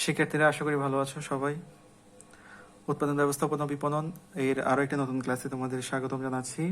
শিক্ষার্থীরা আশা করি ভালো আছো সবাই। উৎপাদন ব্যবস্থাপনা বিপণন এর আরও একটি নতুন ক্লাসে তোমাদের স্বাগতম জানাচ্ছি।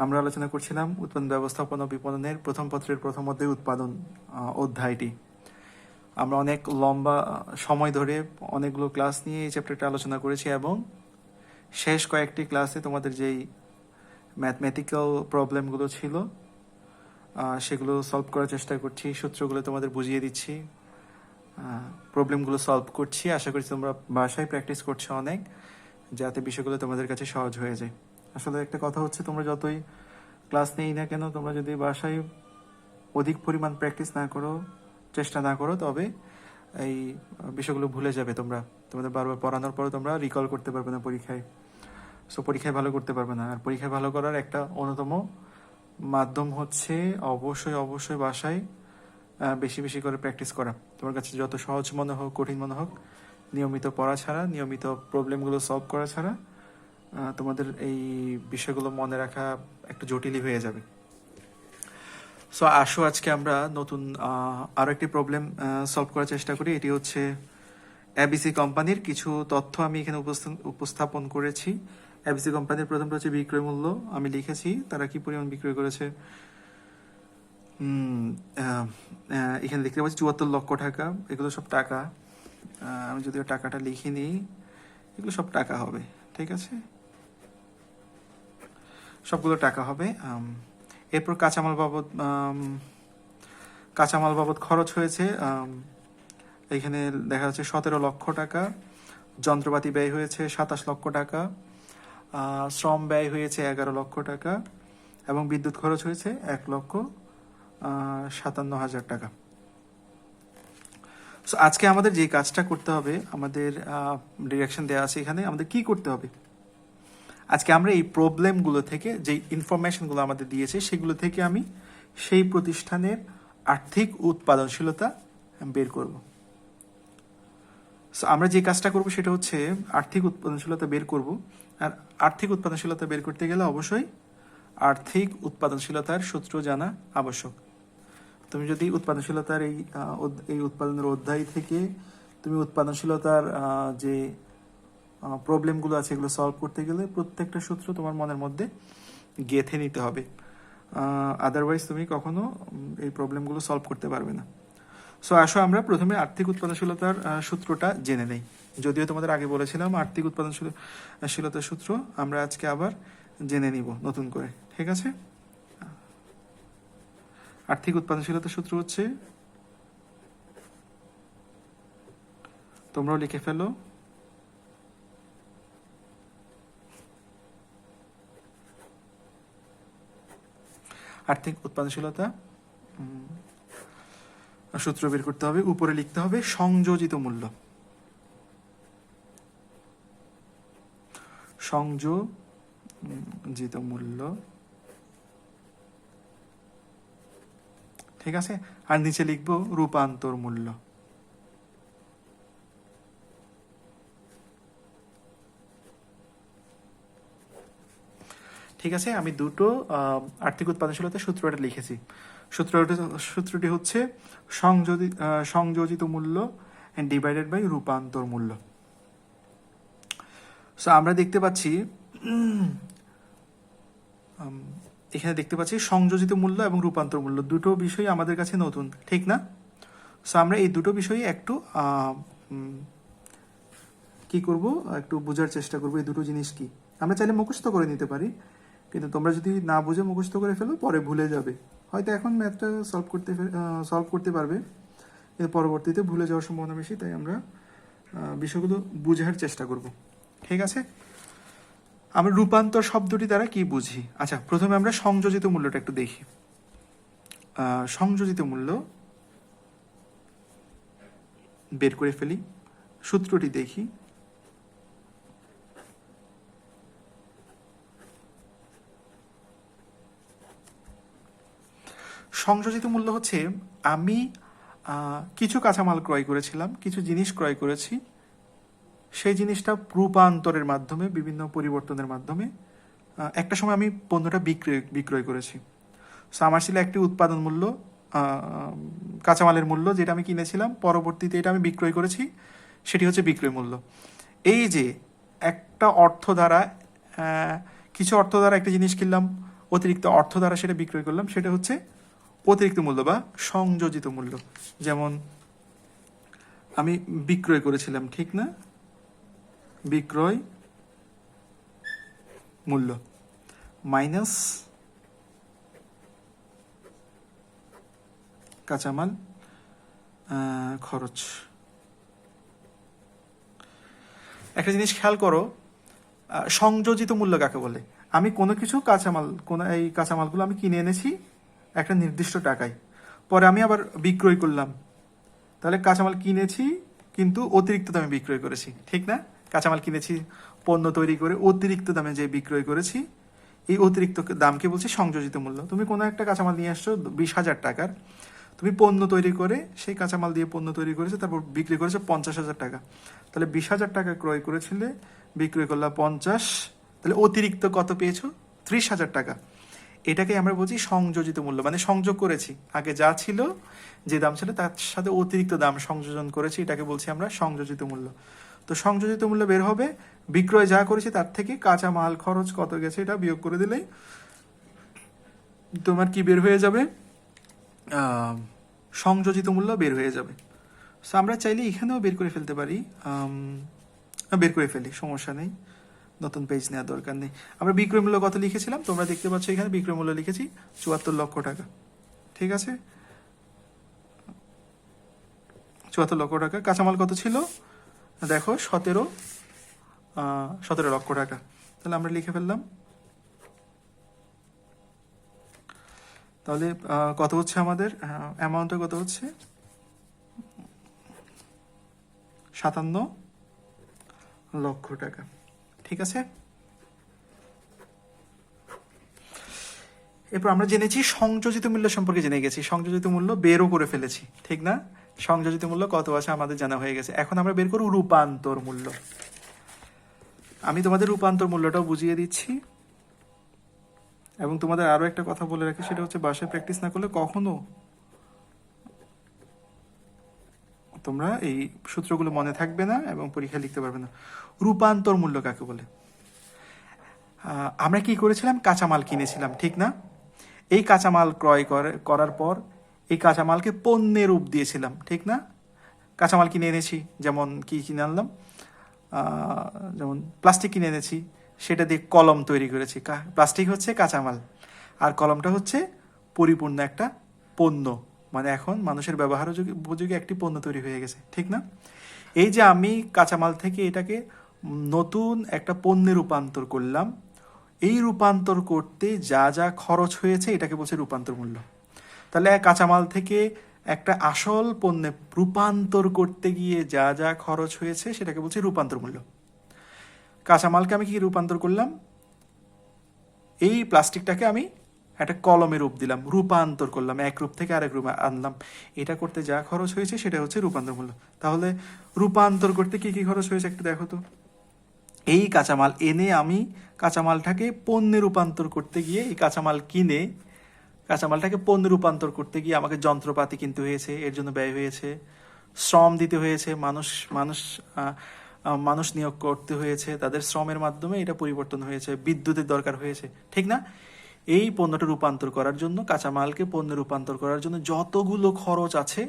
আমরা আলোচনা করছিলাম উৎপাদন ব্যবস্থাপনা বিপণনের প্রথম পত্রের প্রথম অধ্যায় উৎপাদন অধ্যায়টি। আমরা অনেক লম্বা সময় ধরে অনেকগুলো ক্লাস নিয়ে এই চ্যাপ্টারটা আলোচনা করেছি এবং শেষ কয়েকটি ক্লাসে তোমাদের যেই ম্যাথমেটিক্যাল প্রবলেমগুলো ছিল সেগুলো সলভ করার চেষ্টা করছি, সূত্রগুলো তোমাদের বুঝিয়ে দিচ্ছি, প্রবলেমগুলো সলভ করছি। আশা করছি তোমরা বাসায় প্র্যাকটিস করছো অনেক, যাতে বিষয়গুলো তোমাদের কাছে সহজ হয়ে যায়। আসলে একটা কথা হচ্ছে, তোমরা যতই ক্লাস নেই না কেন, তোমরা যদি বাসায় অধিক পরিমাণ প্র্যাকটিস না করো, চেষ্টা না করো, তবে এই বিষয়গুলো ভুলে যাবে। তোমাদের বারবার পড়ানোর পরে তোমরা রিকল করতে পারবে না পরীক্ষায়। সো পরীক্ষায় ভালো করতে পারবে না। আর পরীক্ষায় ভালো করার একটা অন্যতম মাধ্যম হচ্ছে অবশ্যই বাসায় বেশি বেশি করে প্র্যাকটিস করা। তোমার কাছে যত সহজ মনে হোক, কঠিন মনে হোক, নিয়মিত পড়া ছাড়া, নিয়মিত প্রবলেমগুলো সলভ করা ছাড়া তোমাদের এই বিষয়গুলো মনে রাখা একটু জটিলই হয়ে যাবে। সো আসো আজকে আমরা নতুন আরও একটি প্রবলেম সলভ করার চেষ্টা করি। এটি হচ্ছে এবিসি কোম্পানির কিছু তথ্য আমি এখানে উপস্থাপন করেছি। এবিসি কোম্পানির প্রথমটা হচ্ছে বিক্রয় মূল্য। আমি লিখেছি তারা কি পরিমাণ বিক্রয় করেছে। এখানে দেখতে পাচ্ছি ৭৪ লক্ষ টাকা। এগুলো সব টাকা। আমি যদিও টাকাটা লিখিনি, এগুলো সব টাকা হবে। ঠিক আছে, সবগুলো টাকা হবে। এরপর কাঁচামাল বাবদ খরচ হয়েছে। এখানে দেখা যাচ্ছে ১৭ লক্ষ টাকা। যন্ত্রপাতি ব্যয় হয়েছে ২৭ লক্ষ টাকা। শ্রম ব্যয় হয়েছে ১১ লক্ষ টাকা এবং বিদ্যুৎ খরচ হয়েছে ১,৫৭,০০০ টাকা। সো আজকে আমাদের যে কাজটা করতে হবে, আমাদের ডিরেকশন দেওয়া আছে এখানে, আমাদের কি করতে হবে। আজকে আমরা এই প্রবলেমগুলো থেকে যে ইনফরমেশনগুলো আমাদের দিয়েছে সেগুলো থেকে আমি সেই প্রতিষ্ঠানের আর্থিক উৎপাদনশীলতা বের করব। সো আমরা যে কাজটা করব সেটা হচ্ছে আর্থিক উৎপাদনশীলতা বের করব। আর আর্থিক উৎপাদনশীলতা বের করতে গেলে অবশ্যই আর্থিক উৎপাদনশীলতার সূত্র জানা আবশ্যক। তুমি যদি উৎপাদনশীলতার এই উৎপাদনের অধ্যায় থেকে তুমি উৎপাদনশীলতার যে প্রবলেমগুলো আছে এগুলো সলভ করতে গেলে প্রত্যেকটা সূত্র তোমার মনের মধ্যে গেঁথে নিতে হবে। আদারওয়াইজ তুমি কখনো এই প্রবলেমগুলো সলভ করতে পারবে না। সো আসো আমরা প্রথমে আর্থিক উৎপাদনশীলতার সূত্রটা জেনে নেই। যদিও তোমাদের আগে বলেছিলাম আর্থিক উৎপাদনশীলতার সূত্র, আমরা আজকে আবার জেনে নিব নতুন করে। ঠিক আছে, আর্থিক উৎপাদনশীলতার সূত্র হচ্ছে, তোমরাও লিখে ফেলো, আর্থিক উৎপাদনশীলতা সূত্র বের করতে হবে। উপরে লিখতে হবে সংযোজিত মূল্য। সংযোজিত মূল্য, ঠিক আছে। আর নিচে লিখবো রূপান্তর মূল্য। ঠিক আছে, আমি দুটো আর্থিক উৎপাদনশীলতার সূত্রটা লিখেছি। সূত্রটি হচ্ছে সংযোজিত মূল্য ডিভাইডেড বাই রূপান্তর মূল্য। সো আমরা দেখতে পাচ্ছি এখানে দেখতে পাচ্ছি সংযোজিত মূল্য এবং রূপান্তর মূল্য দুটো বিষয় আমাদের কাছে নতুন, ঠিক না? সো আমরা এই দুটো বিষয়ে একটু কি করব, একটু বোঝার চেষ্টা করবো এই দুটো জিনিস কি। আমরা চাইলে মুখস্থ করে নিতে পারি, কিন্তু তোমরা যদি না বুঝে মুখস্থ করে ফেলো পরে ভুলে যাবে। হয়তো এখন ম্যাথটা সলভ করতে পারবে, কিন্তু পরবর্তীতে ভুলে যাওয়ার সম্ভাবনা বেশি। তাই আমরা বিষয়গুলো বোঝার চেষ্টা করব। ঠিক আছে, আমরা রূপান্তর শব্দটি দ্বারা কি বুঝি। আচ্ছা, প্রথমে আমরা সংযোজিত মূল্যটা একটু দেখি। সংযোজিত মূল্য বের করে ফেলি, সূত্রটি দেখি। সংযোজিত মূল্য হচ্ছে, আমি কিছু কাঁচামাল ক্রয় করেছিলাম, কিছু জিনিস ক্রয় করেছি, সেই জিনিসটা রূপান্তরের মাধ্যমে, বিভিন্ন পরিবর্তনের মাধ্যমে একটা সময় আমি পণ্যটা বিক্রয় করেছি। সো আমার ছিল একটি উৎপাদন মূল্য, কাঁচামালের মূল্য যেটা আমি কিনেছিলাম, পরবর্তীতে এটা আমি বিক্রয় করেছি, সেটি হচ্ছে বিক্রয় মূল্য। এই যে একটা অর্থ দ্বারা কিছু অর্থ দ্বারা একটা জিনিস কিনলাম, অতিরিক্ত অর্থ দ্বারা সেটা বিক্রয় করলাম, সেটা হচ্ছে অতিরিক্ত মূল্য বা সংযোজিত মূল্য। যেমন আমি বিক্রয় করেছিলাম, ঠিক না, বিক্রয় মূল্য মাইনাস কাঁচামাল খরচ। একটা জিনিস খেয়াল করো, সংযোজিত মূল্য কাকে বলে? আমি কোনো কিছু এই কাঁচামালগুলো আমি কিনে এনেছি একটা নির্দিষ্ট টাকায়, পরে আমি আবার বিক্রয় করলাম, তাহলে কাঁচামাল কিনেছি কিন্তু অতিরিক্ত দামে বিক্রয় করেছি, ঠিক না? কাঁচামাল কিনেছি, পণ্য তৈরি করে অতিরিক্ত দামে যে বিক্রয় করেছি, এই অতিরিক্ত দামকে বলছি সংযোজিত মূল্য। তুমি কোনো একটা কাঁচামাল নিয়ে আসছো 20,000 টাকার, তুমি পণ্য তৈরি করে সেই কাঁচামাল দিয়ে পণ্য তৈরি করেছো, তারপর বিক্রি করেছো 50,000 টাকা, তাহলে 20,000 টাকা ক্রয় করেছিলে, বিক্রয় করলা 50, তাহলে অতিরিক্ত কত পেয়েছো? 30,000 টাকা। এটাকে আমরা বলছি সংযোজিত মূল্য, মানে সংযোগ করেছি, আগে যা ছিল, যে দাম ছিল তার সাথে অতিরিক্ত দাম সংযোজন করেছি, এটাকে বলছি আমরা সংযোজিত মূল্য। তো সংযোজিত মূল্য বের হবে, বিক্রয় যা করেছি তার থেকে কাঁচা মাল খরচ কত গেছে এটা বিয়োগ করে দিলেই তোমার কি বের হয়ে যাবে? সংযোজিত মূল্য বের হয়ে যাবে। সো আমরা চাইলে এখানেও বের করে ফেলতে পারি, বের করে ফেলি, সমস্যা নেই, নতুন পেজ নেওয়ার দরকার নেই। আমরা বিক্রয় মূল্য কত লিখেছিলাম তোমরা দেখতে পাচ্ছ, এখানে বিক্রয় মূল্য লিখেছি 74 লক্ষ টাকা, ঠিক আছে? 74 লক্ষ টাকা। কাঁচামাল কত ছিল দেখো, 17 লক্ষ টাকা। তাহলে আমরা লিখে ফেললাম, তাহলে কত হচ্ছে আমাদের অ্যামাউন্টটা, কত হচ্ছে? 57 লক্ষ টাকা, ঠিক আছে? এরপর আমরা জেনেছি সংযোজিত মূল্য সম্পর্কে, জেনে গেছি সংযোজিত মূল্য বেরও করে ফেলেছি, ঠিক না? সংযোজিত মূল্য কত আছে আমাদের জানা হয়ে গেছে। এখন আমরা বের করব রূপান্তর মূল্য। আমি তোমাদের রূপান্তর মূল্যটাও বুঝিয়ে দিচ্ছি, এবং তোমাদের আরো একটা কথা বলে রাখি, সেটা হচ্ছে বাসায় প্র্যাকটিস না করলে কখনো তোমরা এই সূত্রগুলো মনে থাকবে না এবং পরীক্ষা লিখতে পারবে না। রূপান্তর মূল্য কাকে বলে? আমরা কি করেছিলাম? কাঁচামাল কিনেছিলাম, ঠিক না? এই কাঁচামাল ক্রয় করার পর এই কাঁচামালকে পণ্যের রূপ দিয়েছিলাম, ঠিক না? কাঁচামাল কিনে এনেছি, যেমন কি কিনে আনলাম, যেমন প্লাস্টিক কিনে এনেছি, সেটা দিয়ে কলম তৈরি করেছি। প্লাস্টিক হচ্ছে কাঁচামাল, আর কলমটা হচ্ছে পরিপূর্ণ একটা পণ্য, মানে এখন মানুষের ব্যবহার উপযোগী একটি পণ্য তৈরি হয়ে গেছে, ঠিক না? এই যে আমি কাঁচামাল থেকে এটাকে নতুন একটা পণ্যে রূপান্তর করলাম, এই রূপান্তর করতে যা যা খরচ হয়েছে এটাকে বলছে রূপান্তর মূল্য। তাহলে কাঁচামাল থেকে একটা আসল পণ্যে রূপান্তর করতে গিয়ে যা যা খরচ হয়েছে সেটাকে বলছে রূপান্তর মূল্য। কাঁচামালকে আমি কি রূপান্তর করলাম? এই প্লাস্টিকটাকে আমি একটা কলমে রূপ দিলাম, রূপান্তর করলাম, এক রূপ থেকে আরেক রূপে আনলাম, এটা করতে যা খরচ হয়েছে সেটা হচ্ছে রূপান্তর মূল্য। তাহলে রূপান্তর করতে কি কি খরচ হয়েছে একটু দেখো তো। এই কাঁচামাল এনে আমি কাঁচামালটাকে পণ্যে রূপান্তর করতে গিয়ে, এই কাঁচামাল কিনে কাঁচামালটাকে পণ্যে রূপান্তর করতে গিয়ে আমাকে যন্ত্রপাতি কিনতে হয়েছে, এর জন্য ব্যয় হয়েছে, শ্রম দিতে হয়েছে, মানুষ নিয়োগ করতে হয়েছে, তাদের শ্রমের মাধ্যমে এটা পরিবর্তন হয়েছে, বিদ্যুতের দরকার হয়েছে, ঠিক না? এই পণ্যটা রূপান্তর করার জন্য, কাঁচামালকে পণ্যে রূপান্তর করার জন্য যতগুলো খরচ আছে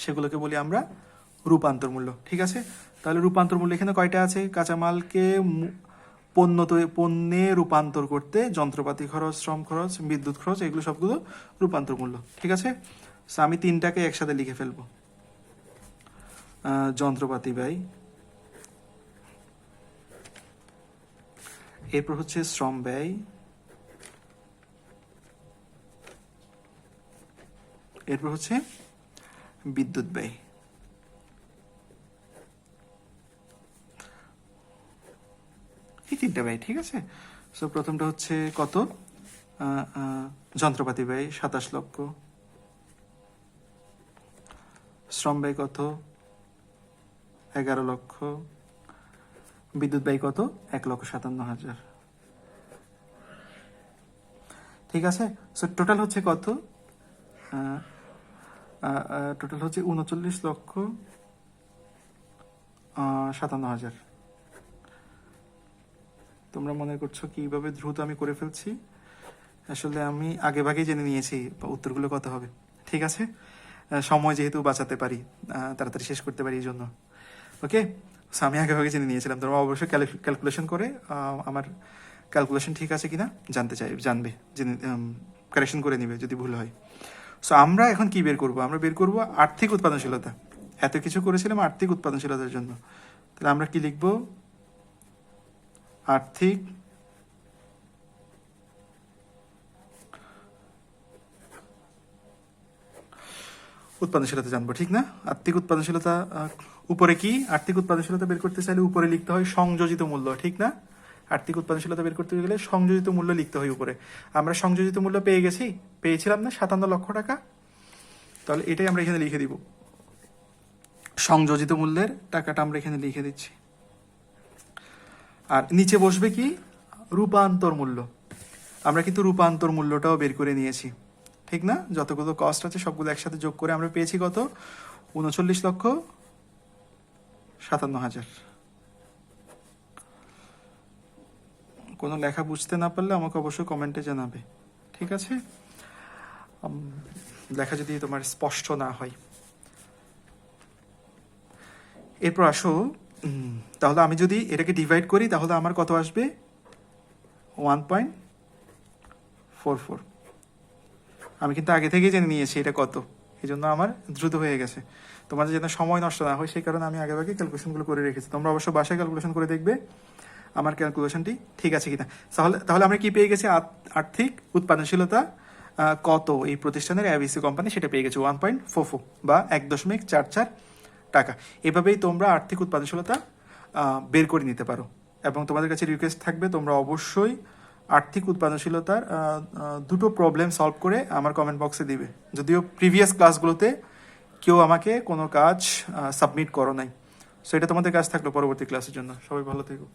সেগুলোকে বলি আমরা রূপান্তর মূল্য, ঠিক আছে? তাহলে রূপান্তর মূল্য এখানে কয়টা আছে? কাঁচামালকে পণ্যে রূপান্তর করতে যন্ত্রপাতি খরচ, শ্রম খরচ, বিদ্যুৎ খরচ, এগুলো সবগুলো রূপান্তর মূল্য, ঠিক আছে? আমি তিনটাকে একসাথে লিখে ফেলবো। যন্ত্রপাতি ব্যয়, এরপর হচ্ছে শ্রম ব্যয়, এরপর হচ্ছে বিদ্যুৎ ব্যয়। এই তিনটা ব্যয়, ঠিক আছে? সো প্রথমটা হচ্ছে কত? যন্ত্রপাতি ব্যয় 27 লক্ষ। শ্রম ব্যয় কত? 11 লক্ষ। বিদ্যুৎ ব্যয় কত? 1,57,000। ঠিক আছে? সো টোটাল হচ্ছে কত? টোটাল হচ্ছে 39,57,000। তোমরা মনে করছো কিভাবে দ্রুত আমি করে ফেলছি? আসলে আমি আগে ভাগেই জেনে নিয়েছি উত্তরগুলো কত হবে। ঠিক আছে, সময় যেহেতু বাঁচাতে পারি, তাড়াতাড়ি শেষ করতে পারি এই জন্য। ওকে, সো আমি আগে ভাগে জেনে নিয়েছিলাম। তোমরা অবশ্যই ক্যালকুলেশন করে আমার ক্যালকুলেশন ঠিক আছে কিনা জানবে, জেনে কারেকশন করে নিবে যদি ভুল হয়। সো আমরা এখন কি বের করব? আমরা বের করব আর্থিক উৎপাদনশীলতা। এত কিছু করেছিলাম আর্থিক উৎপাদনশীলতার জন্য, তাহলে আমরা কি লিখব? আর্থিক উৎপাদনশীলতা জানবো, ঠিক না? আর্থিক উৎপাদনশীলতা উপরে কি? আর্থিক উৎপাদনশীলতা বের করতে চাইলে উপরে লিখতে হয় সংযোজিত মূল্য, ঠিক না? আর্থিক উৎপাদনশীলতা বের করতে গেলে সংযোজিত মূল্য লিখতে হয় উপরে। আমরা সংযোজিত মূল্য পেয়েছিলাম না 57 লক্ষ টাকা। তাহলে এটাই আমরা এখানে লিখে দিব, সংযোজিত মূল্যের টাকাটা আমরা এখানে লিখে দিচ্ছি। আর নিচে বসবে কি? রূপান্তর মূল্য। আমরা কিন্তু রূপান্তর মূল্যটাও বের করে নিয়েছি, ঠিক না? যতগুলো কস্ট আছে সবগুলো একসাথে যোগ করে আমরা পেয়েছি কত? 39,57,000। কোনো লেখা বুঝতে না পারলে আমাকে অবশ্যই কমেন্টে জানাবে, ঠিক আছে? লেখা যদি তোমার স্পষ্ট না হয়। এরপর আসো, তাহলে আমি যদি এটাকে ডিভাইড করি তাহলে আমার কত আসবে? 1.44। আমি কিন্তু আগে থেকেই জেনে নিয়েছি এটা কত, এই জন্য আমার দ্রুত হয়ে গেছে। তোমাদের যেন সময় নষ্ট না হয় সেই কারণে আমি আগে ক্যালকুলেশনগুলো করে রেখেছি। তোমরা অবশ্য বাসায় ক্যালকুলেশন করে দেখবে আমার ক্যালকুলেশনটি ঠিক আছে কিনা। তাহলে আমরা কি পেয়ে গেছি? আর্থিক উৎপাদনশীলতা কত এই প্রতিষ্ঠানের এবিসি কোম্পানি, সেটা পেয়ে গেছে 1.44 বা 1.44 টাকা। এভাবেই তোমরা আর্থিক উৎপাদনশীলতা বের করে নিতে পারো। এবং তোমাদের কাছে রিকোয়েস্ট থাকবে তোমরা অবশ্যই আর্থিক উৎপাদনশীলতার দুটো প্রবলেম সলভ করে আমার কমেন্ট বক্সে দিবে। যদিও প্রিভিয়াস ক্লাসগুলোতে কেউ আমাকে কোনো কাজ সাবমিট করো নাই, সো এটা তোমাদের কাজ থাকলো পরবর্তী ক্লাসের জন্য। সবাই ভালো থেকো।